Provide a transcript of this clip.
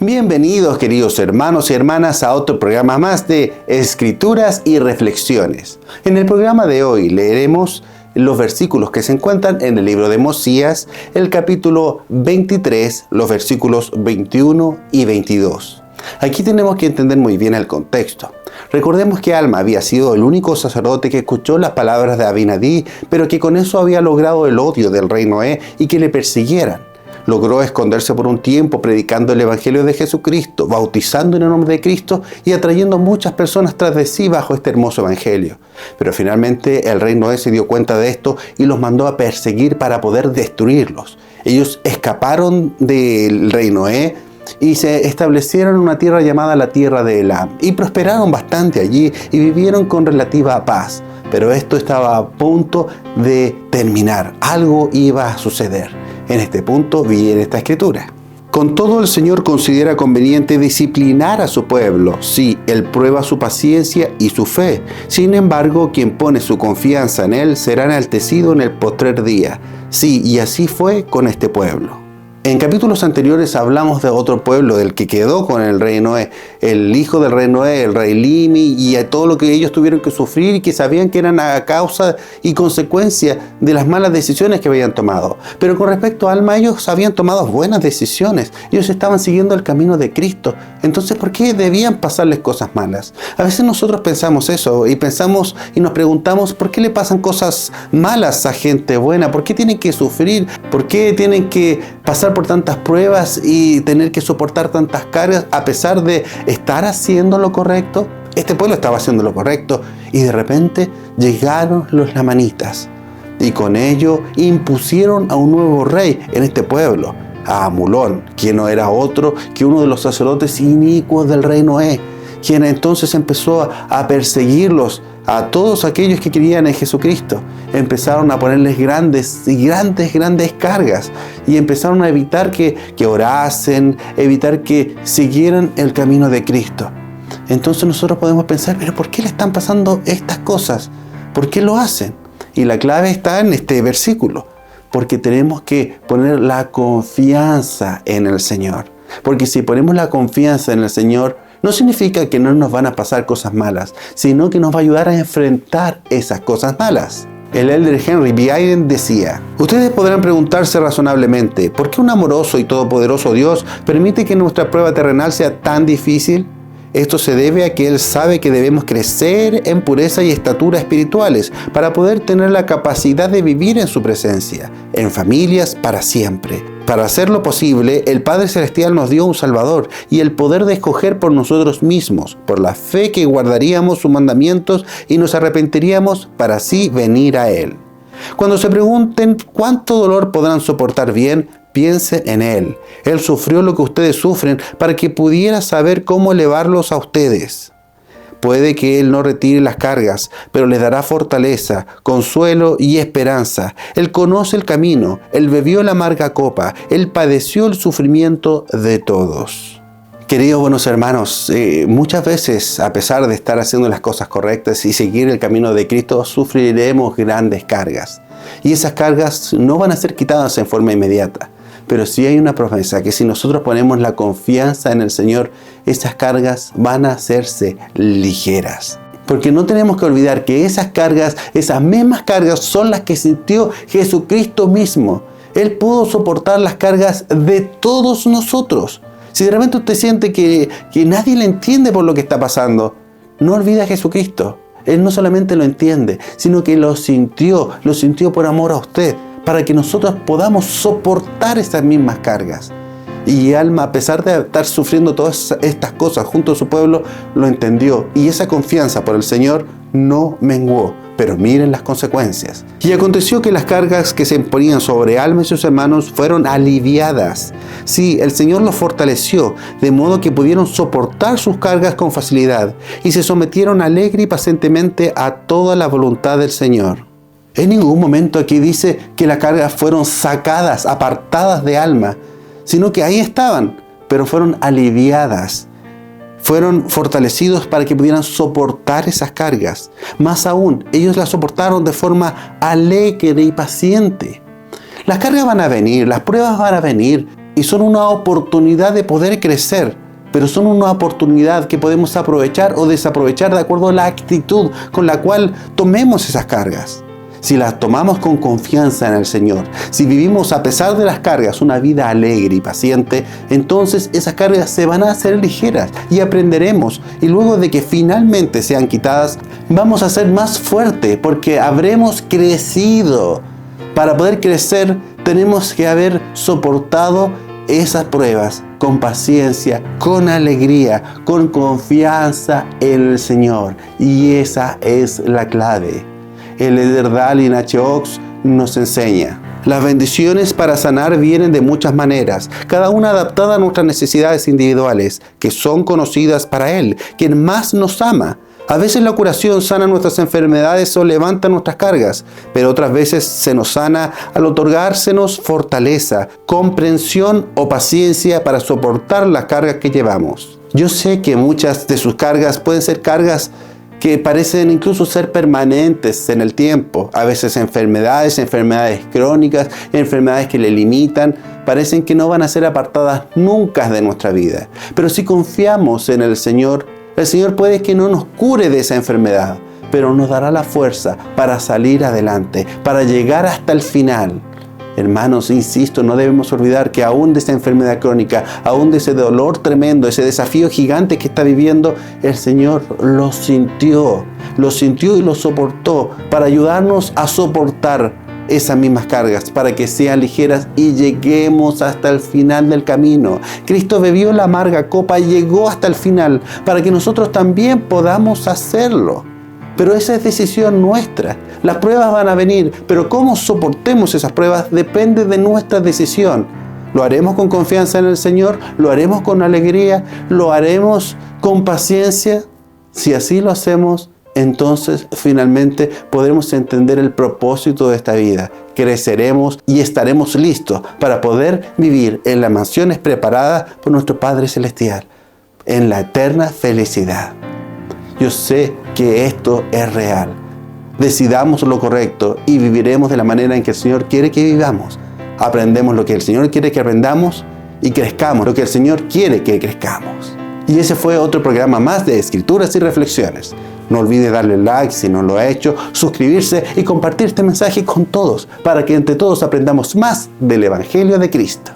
Bienvenidos, queridos hermanos y hermanas, a otro programa más de Escrituras y Reflexiones. En el programa de hoy leeremos los versículos que se encuentran en el libro de Mosías, el capítulo 23, los versículos 21 y 22. Aquí tenemos que entender muy bien el contexto. Recordemos que Alma había sido el único sacerdote que escuchó las palabras de Abinadí, pero que con eso había logrado el odio del rey Noé y que le persiguieran. Logró esconderse por un tiempo predicando el Evangelio de Jesucristo, bautizando en el nombre de Cristo y atrayendo a muchas personas tras de sí bajo este hermoso Evangelio. Pero finalmente el rey Noé se dio cuenta de esto y los mandó a perseguir para poder destruirlos. Ellos escaparon del rey Noé y se establecieron en una tierra llamada la tierra de Elam y prosperaron bastante allí y vivieron con relativa paz. Pero esto estaba a punto de terminar, algo iba a suceder. En este punto viene esta escritura. Con todo, el Señor considera conveniente disciplinar a su pueblo. Sí, Él prueba su paciencia y su fe. Sin embargo, quien pone su confianza en Él será enaltecido en el postrer día. Sí, y así fue con este pueblo. En capítulos anteriores hablamos de otro pueblo, del que quedó con el rey Noé, el hijo del rey Noé, el rey Limi, y a todo lo que ellos tuvieron que sufrir y que sabían que eran a causa y consecuencia de las malas decisiones que habían tomado. Pero con respecto a Alma, ellos habían tomado buenas decisiones, ellos estaban siguiendo el camino de Cristo. Entonces, ¿por qué debían pasarles cosas malas? A veces nosotros pensamos eso y pensamos y nos preguntamos ¿por qué le pasan cosas malas a gente buena? ¿Por qué tienen que sufrir? ¿Por qué tienen que pasar por tantas pruebas y tener que soportar tantas cargas a pesar de estar haciendo lo correcto? Este pueblo estaba haciendo lo correcto y de repente llegaron los lamanitas y con ello impusieron a un nuevo rey en este pueblo, a Amulón, quien no era otro que uno de los sacerdotes inicuos del rey Noé, quien entonces empezó a perseguirlos a todos aquellos que creían en Jesucristo. Empezaron a ponerles grandes cargas y empezaron a evitar que orasen, evitar que siguieran el camino de Cristo. Entonces nosotros podemos pensar, pero ¿por qué le están pasando estas cosas? ¿Por qué lo hacen? Y la clave está en este versículo, porque tenemos que poner la confianza en el Señor. Porque si ponemos la confianza en el Señor, no significa que no nos van a pasar cosas malas, sino que nos va a ayudar a enfrentar esas cosas malas. El elder Henry B. Eyring decía: ustedes podrán preguntarse razonablemente, ¿por qué un amoroso y todopoderoso Dios permite que nuestra prueba terrenal sea tan difícil? Esto se debe a que Él sabe que debemos crecer en pureza y estatura espirituales para poder tener la capacidad de vivir en su presencia, en familias para siempre. Para hacerlo posible, el Padre Celestial nos dio un Salvador y el poder de escoger por nosotros mismos, por la fe que guardaríamos sus mandamientos y nos arrepentiríamos para así venir a Él. Cuando se pregunten cuánto dolor podrán soportar bien, piensen en Él. Él sufrió lo que ustedes sufren para que pudiera saber cómo elevarlos a ustedes. Puede que Él no retire las cargas, pero les dará fortaleza, consuelo y esperanza. Él conoce el camino, Él bebió la amarga copa, Él padeció el sufrimiento de todos. Queridos buenos hermanos, muchas veces, a pesar de estar haciendo las cosas correctas y seguir el camino de Cristo, sufriremos grandes cargas. Y esas cargas no van a ser quitadas en forma inmediata. Pero sí hay una promesa que si nosotros ponemos la confianza en el Señor, esas cargas van a hacerse ligeras. Porque no tenemos que olvidar que esas cargas, esas mismas cargas son las que sintió Jesucristo mismo. Él pudo soportar las cargas de todos nosotros. Si de repente usted siente que nadie le entiende por lo que está pasando, no olvide a Jesucristo. Él no solamente lo entiende, sino que lo sintió por amor a usted, para que nosotros podamos soportar esas mismas cargas. Y Alma, a pesar de estar sufriendo todas estas cosas junto a su pueblo, lo entendió. Y esa confianza por el Señor no menguó. Pero miren las consecuencias. Y aconteció que las cargas que se imponían sobre Alma y sus hermanos fueron aliviadas. Sí, el Señor los fortaleció, de modo que pudieron soportar sus cargas con facilidad. Y se sometieron alegre y pacientemente a toda la voluntad del Señor. En ningún momento aquí dice que las cargas fueron sacadas, apartadas de Alma, sino que ahí estaban, pero fueron aliviadas. Fueron fortalecidos para que pudieran soportar esas cargas. Más aún, ellos las soportaron de forma alegre y paciente. Las cargas van a venir, las pruebas van a venir, y son una oportunidad de poder crecer, pero son una oportunidad que podemos aprovechar o desaprovechar de acuerdo a la actitud con la cual tomemos esas cargas. Si las tomamos con confianza en el Señor, si vivimos a pesar de las cargas una vida alegre y paciente, entonces esas cargas se van a hacer ligeras y aprenderemos. Y luego de que finalmente sean quitadas, vamos a ser más fuertes porque habremos crecido. Para poder crecer tenemos que haber soportado esas pruebas con paciencia, con alegría, con confianza en el Señor. Y esa es la clave. El líder Dallin H. Oaks nos enseña: las bendiciones para sanar vienen de muchas maneras, cada una adaptada a nuestras necesidades individuales, que son conocidas para Él, quien más nos ama. A veces la curación sana nuestras enfermedades o levanta nuestras cargas, pero otras veces se nos sana al otorgársenos fortaleza, comprensión o paciencia para soportar las cargas que llevamos. Yo sé que muchas de sus cargas pueden ser cargas que parecen incluso ser permanentes en el tiempo. A veces enfermedades crónicas, enfermedades que le limitan, parecen que no van a ser apartadas nunca de nuestra vida. Pero si confiamos en el Señor puede que no nos cure de esa enfermedad, pero nos dará la fuerza para salir adelante, para llegar hasta el final. Hermanos, insisto, no debemos olvidar que aún de esa enfermedad crónica, aún de ese dolor tremendo, ese desafío gigante que está viviendo, el Señor lo sintió y lo soportó para ayudarnos a soportar esas mismas cargas, para que sean ligeras y lleguemos hasta el final del camino. Cristo bebió la amarga copa y llegó hasta el final para que nosotros también podamos hacerlo. Pero esa es decisión nuestra. Las pruebas van a venir, pero cómo soportemos esas pruebas depende de nuestra decisión. ¿Lo haremos con confianza en el Señor? ¿Lo haremos con alegría? ¿Lo haremos con paciencia? Si así lo hacemos, entonces finalmente podremos entender el propósito de esta vida. Creceremos y estaremos listos para poder vivir en las mansiones preparadas por nuestro Padre Celestial, en la eterna felicidad. Yo sé que esto es real. Decidamos lo correcto y viviremos de la manera en que el Señor quiere que vivamos. Aprendemos lo que el Señor quiere que aprendamos y crezcamos lo que el Señor quiere que crezcamos. Y ese fue otro programa más de Escrituras y Reflexiones. No olvide darle like si no lo ha hecho, suscribirse y compartir este mensaje con todos para que entre todos aprendamos más del Evangelio de Cristo.